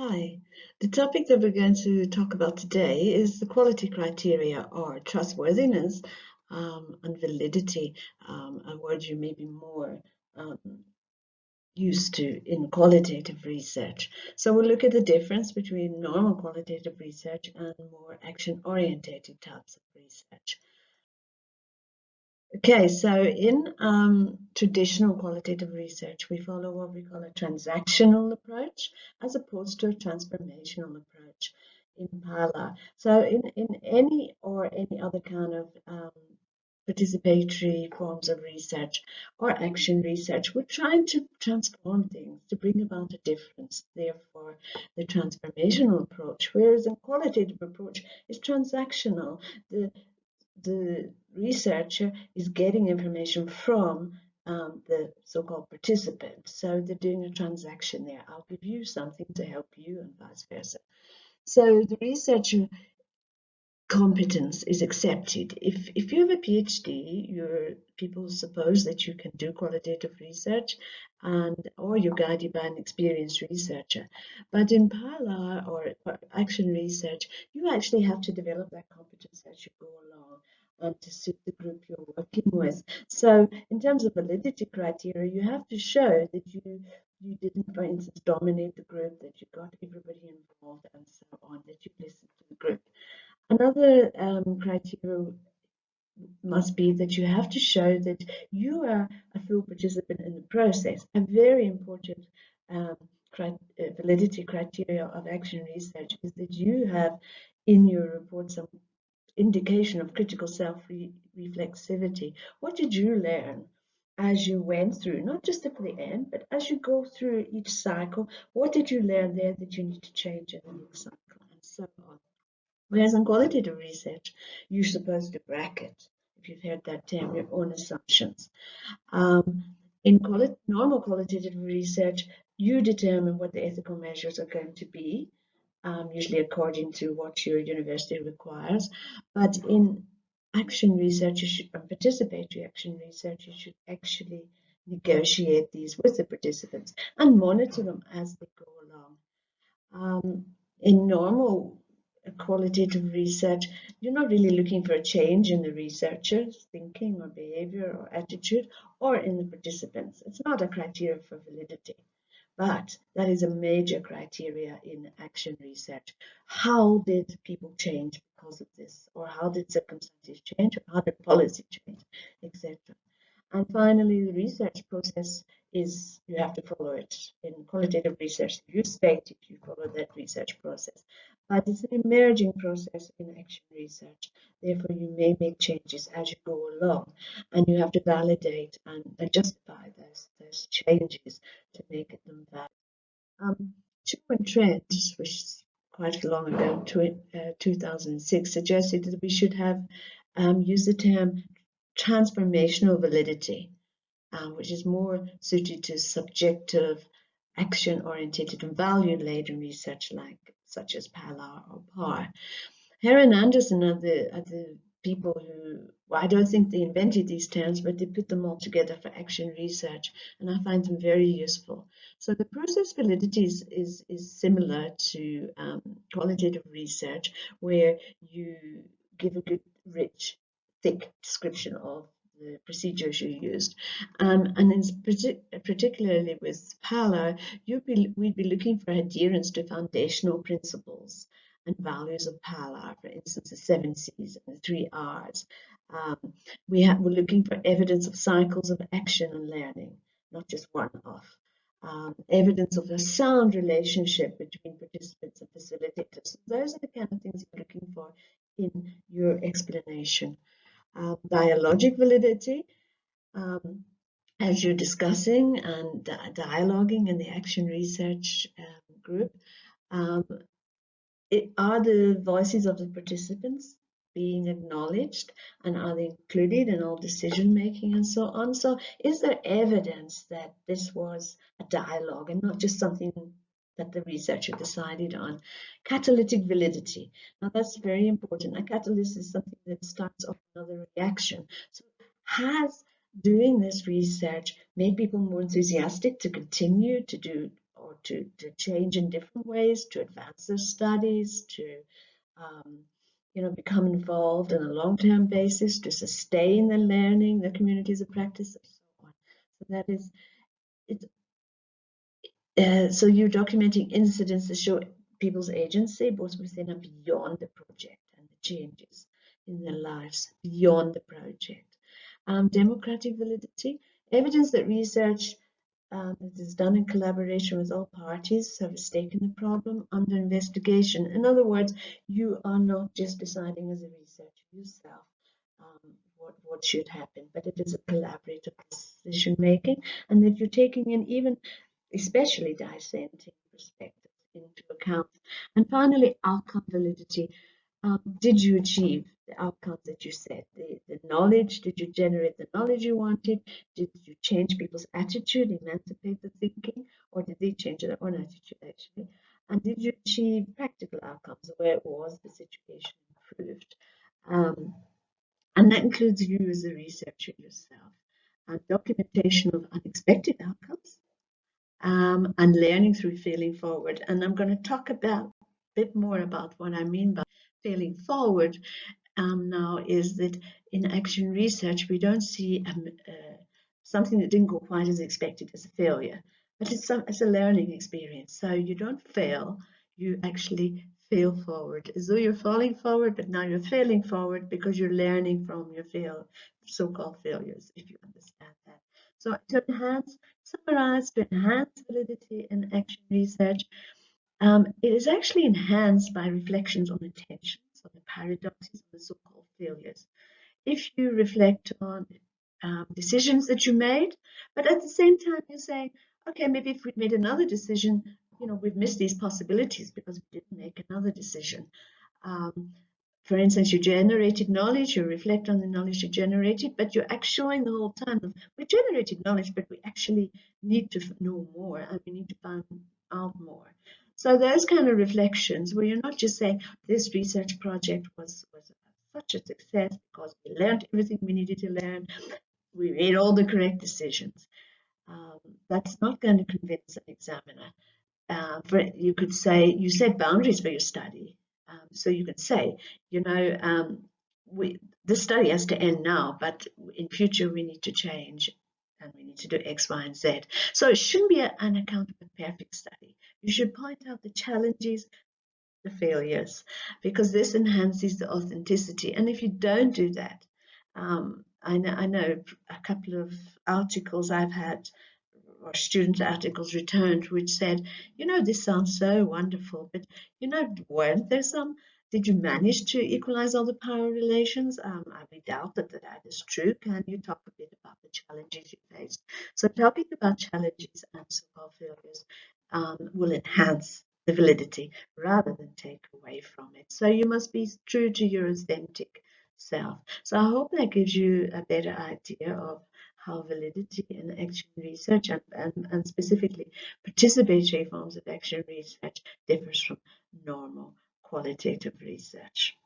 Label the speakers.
Speaker 1: Hi, the topic that we're going to talk about today is the quality criteria or trustworthiness and validity, a word you may be more um, used to in qualitative research. So we'll look at the difference between normal qualitative research and more action-orientated types of research. Okay, so in traditional qualitative research, we follow what we call a transactional approach as opposed to a transformational approach in PALA. So in any other kind of participatory forms of research or action research, we're trying to transform things to bring about a difference. Therefore, the transformational approach, whereas a qualitative approach is transactional. The researcher is getting information from the so-called participant. So they're doing a transaction there. I'll give you something to help you and vice versa. So the researcher competence is accepted. If you have a PhD, people suppose that you can do qualitative research or you're guided by an experienced researcher. But in PALA or action research, you actually have to develop that competence as you go along and to suit the group you're working with. So in terms of validity criteria, you have to show that you didn't, for instance, dominate the group, that you got everybody involved and so on, that you listened to the group. Another criteria must be that you have to show that you are a full participant in the process. A very important um, validity criteria of action research is that you have in your report some indication of critical self-reflexivity. What did you learn as you went through, not just at the end, but as you go through each cycle? What did you learn there that you need to change in the next cycle, and so on? Whereas in qualitative research, you're supposed to bracket, if you've heard that term, your own assumptions. In normal qualitative research, you determine what the ethical measures are going to be, usually according to what your university requires. But in action research, participatory action research, you should actually negotiate these with the participants and monitor them as they go along. In normal qualitative research, you're not really looking for a change in the researcher's thinking or behavior or attitude or in the participants. It's not a criteria for validity, but that is a major criteria in action research. How did people change because of this? Or how did circumstances change? Or how did policy change, etc.? And finally, the research process is you have to follow it. In qualitative research, you state if you follow that research process. But it's an emerging process in action research. Therefore, you may make changes as you go along, and you have to validate and justify those changes to make them valid. Chu and Trent, which is quite long ago, 2006, suggested that we should have used the term transformational validity, which is more suited to subjective, action-oriented and value-laden research such as PALA or PAR. Heron Anderson are the people who, well, I don't think they invented these terms, but they put them all together for action research, and I find them very useful. So the process validity is similar to qualitative research, where you give a good, rich, thick description of the procedures you used. And particularly with PALA, we'd be looking for adherence to foundational principles and values of PALA, for instance, the 7 C's and the 3 R's. We're looking for evidence of cycles of action and learning, not just one-off. Evidence of a sound relationship between participants and facilitators. Those are the kind of things you're looking for in your explanation. Dialogic validity, as you're discussing and dialoguing in the action research group, are the voices of the participants being acknowledged, and are they included in all decision making and so on? So is there evidence that this was a dialogue and not just something that the researcher decided on? Catalytic validity. Now that's very important. A catalyst is something that starts off another reaction. So has doing this research made people more enthusiastic to continue to do or to change in different ways, to advance their studies, to become involved on a long-term basis, to sustain their learning, their communities of practice, and so on. So that is it. So you're documenting incidents that show people's agency, both within and beyond the project, and the changes in their lives beyond the project. Democratic validity, evidence that research that is done in collaboration with all parties have a stake in the problem under investigation. In other words, you are not just deciding as a researcher yourself what should happen, but it is a collaborative decision making, and that you're taking in even especially dissenting perspectives into account. And finally, outcome validity. Did you achieve the outcomes that you set? The knowledge, did you generate the knowledge you wanted? Did you change people's attitude, emancipate the thinking, or did they change their own attitude actually? And did you achieve practical outcomes where was the situation improved? And that includes you as a researcher yourself. And documentation of unexpected outcomes, and learning through failing forward. And I'm going to talk a bit more about what I mean by failing forward now, is that in action research, we don't see something that didn't go quite as expected as a failure, but it's a learning experience. So you don't fail, you actually fail forward, as though you're falling forward, but now you're failing forward because you're learning from your so-called failures, if you understand that. So to summarize, to enhance validity in action research, it is actually enhanced by reflections on the tensions, on the paradoxes, on the so-called failures. If you reflect on decisions that you made, but at the same time you're saying, okay, maybe if we'd made another decision, we've missed these possibilities because we didn't make another decision. For instance, you generated knowledge, you reflect on the knowledge you generated, but you're showing the whole time that we generated knowledge, but we actually need to know more, and we need to find out more. So those kind of reflections where you're not just saying this research project was such a success because we learned everything we needed to learn, we made all the correct decisions. That's not going to convince an examiner. You could say you set boundaries for your study. So you could say, this study has to end now, but in future we need to change and we need to do X, Y, and Z. So it shouldn't be an account of a perfect study. You should point out the challenges, the failures, because this enhances the authenticity. And if you don't do that, I know a couple of articles I've had, or student articles returned, which said, this sounds so wonderful, but, weren't there some, did you manage to equalize all the power relations? I doubt that is true. Can you talk a bit about the challenges you faced? So talking about challenges and so-called failures will enhance the validity rather than take away from it. So you must be true to your authentic self. So I hope that gives you a better idea of how validity in action research and specifically participatory forms of action research differs from normal qualitative research.